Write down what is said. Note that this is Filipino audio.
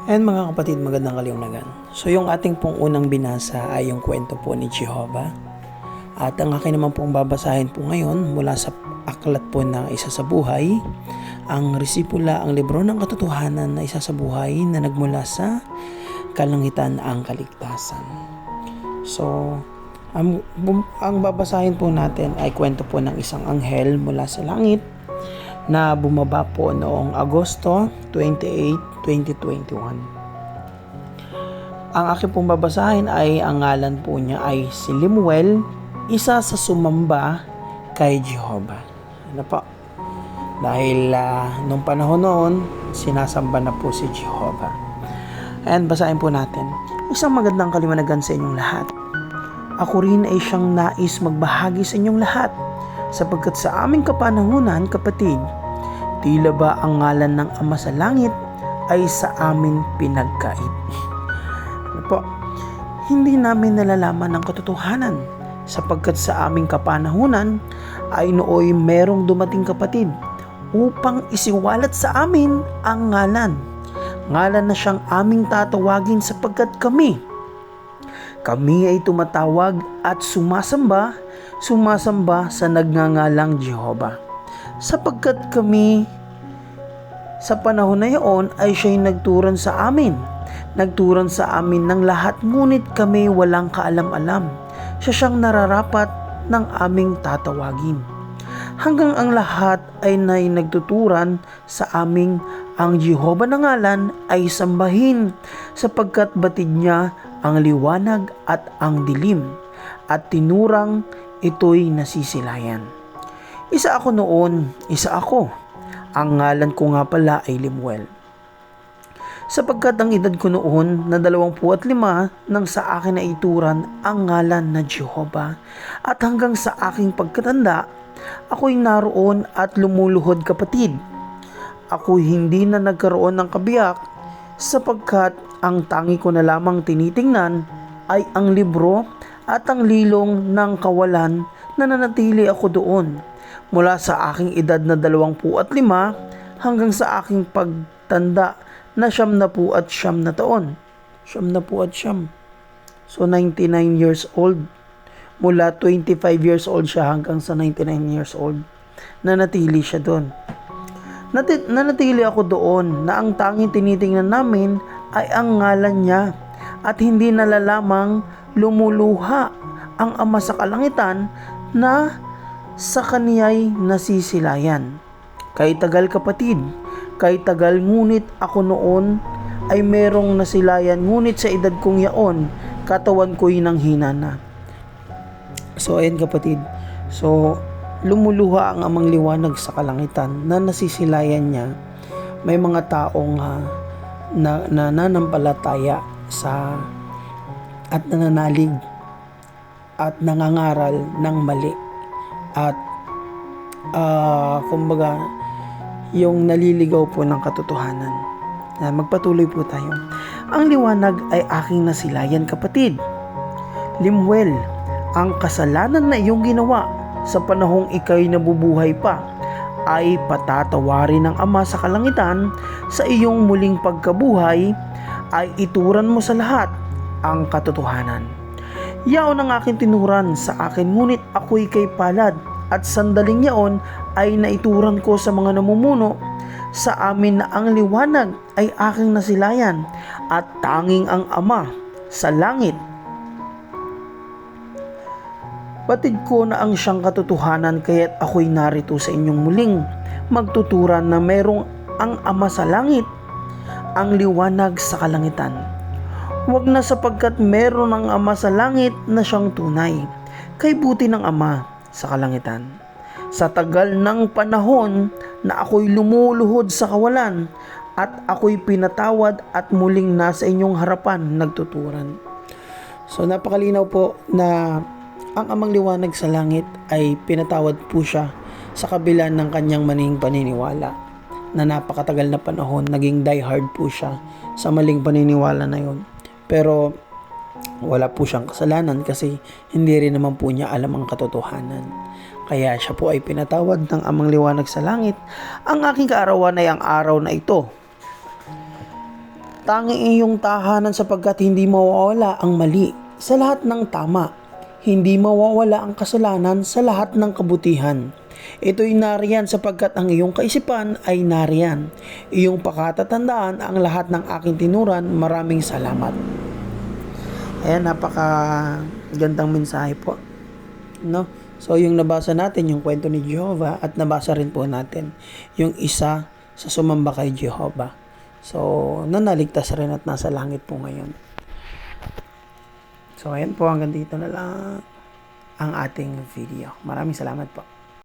And mga kapatid, magandang kaliwanagan. So yung ating pong unang binasa ay yung kwento po ni Jehovah. At ang akin naman pong babasahin po ngayon mula sa aklat po na Isa sa Buhay, ang resipula, ang libro ng katotohanan na Isa sa Buhay na nagmula sa kalangitan ang kaligtasan. So, ang babasahin po natin ay kwento po ng isang anghel mula sa langit na bumaba po noong Agosto 28, 2021. Ang aking pong babasahin ay ang ngalan po niya ay si Lemuel, isa sa sumamba kay Jehovah. Ano po? Dahil nung panahon noon, sinasamba na po si Jehovah. And basahin po natin. Isang magandang kaliwanagan sa inyong lahat. Ako rin ay siyang nais magbahagi sa inyong lahat, sapagkat sa aming kapanahunan, kapatid, tila ba ang ngalan ng Ama sa Langit ay sa amin pinagkait. Ano po? Hindi namin nalalaman ang katotohanan, sapagkat sa aming kapanahunan ay nooy merong dumating kapatid upang isiwalat sa amin ang ngalan. Ngalan na siyang aming tatawagin sapagkat kami ay tumatawag at sumasamba sa nagngangalang Jehovah. Sapagkat kami sa panahon na iyon ay siya'y nagturan sa amin. Nagturan sa amin ng lahat, ngunit kami walang kaalam-alam. Siya siyang nararapat ng aming tatawagin. Hanggang ang lahat ay nagtuturan sa aming ang Jehovah na ngalan ay sambahin, sapagkat batid niya ang liwanag at ang dilim, at tinurang ito'y nasisilayan. Isa ako noon, isa ako. Ang ngalan ko nga pala ay Lemuel. Sapagkat ang edad ko noon na 25 nang sa akin na ituran ang ngalan na Jehovah, at hanggang sa aking pagkatanda, ako'y naroon at lumuluhod kapatid. Ako'y hindi na nagkaroon ng kabiyak, sapagkat ang tangi ko na lamang tinitingnan ay ang libro at ang lilong ng kawalan na nanatili ako doon mula sa aking edad na 25 hanggang sa aking pagtanda na 99 na taon. 99. So 99 years old. Mula 25 years old siya hanggang sa 99 years old. Nanatili siya doon. Nanatili ako doon na ang tanging tinitingnan namin ay ang ngalan niya, at hindi nalalamang lumuluha ang Ama sa kalangitan na sa kaniya'y nasisilayan. Kay tagal kapatid, kay tagal, ngunit ako noon ay merong nasilayan, ngunit sa edad kong yaon, katawan ko'y nanghina na. So ayun kapatid, so lumuluha ang Amang liwanag sa kalangitan na nasisilayan niya. May mga taong nananampalataya sa at nananalig at nangangaral ng mali at kumbaga yung naliligaw po ng katotohanan. Magpatuloy po tayo. Ang liwanag ay aking nasilayan kapatid. Lemuel, ang kasalanan na iyong ginawa sa panahong ika'y nabubuhay pa ay patatawarin ng Ama sa kalangitan. Sa iyong muling pagkabuhay ay ituran mo sa lahat ang katotohanan. Yaon ang aking tinuran sa akin, ngunit ako'y kay palad, at sandaling yaon ay naituran ko sa mga namumuno sa amin na ang liwanag ay aking nasilayan, at tanging ang Ama sa langit batid ko na ang siyang katotohanan, kaya't ako'y narito sa inyong muling magtuturan na merong ang Ama sa langit, ang liwanag sa kalangitan. Huwag na sapagkat meron ang Ama sa langit na siyang tunay, kay buti ng Ama sa kalangitan. Sa tagal ng panahon na ako'y lumuluhod sa kawalan, at ako'y pinatawad at muling nasa inyong harapan nagtuturan. So napakalinaw po na ang Amang liwanag sa langit ay pinatawad po siya sa kabila ng kanyang maling paniniwala, na napakatagal na panahon naging diehard po siya sa maling paniniwala na yun. Pero wala po siyang kasalanan kasi hindi rin naman po niya alam ang katotohanan. Kaya siya po ay pinatawad ng Amang liwanag sa langit. Ang aking kaarawan ay ang araw na ito. Tanging iyong tahanan sapagkat hindi mawawala ang mali sa lahat ng tama. Hindi mawawala ang kasalanan sa lahat ng kabutihan. Ito'y nariyan sapagkat ang iyong kaisipan ay nariyan. Iyong pakatatandaan ang lahat ng aking tinuran. Maraming salamat. Ayan, napaka gandang mensahe po. No? So, yung nabasa natin, yung kwento ni Jehovah, at nabasa rin po natin yung isa sa sumamba kay Jehovah. So, nanaligtas rin at nasa langit po ngayon. So, ayan po, hanggang dito na lang ang ating video. Maraming salamat po.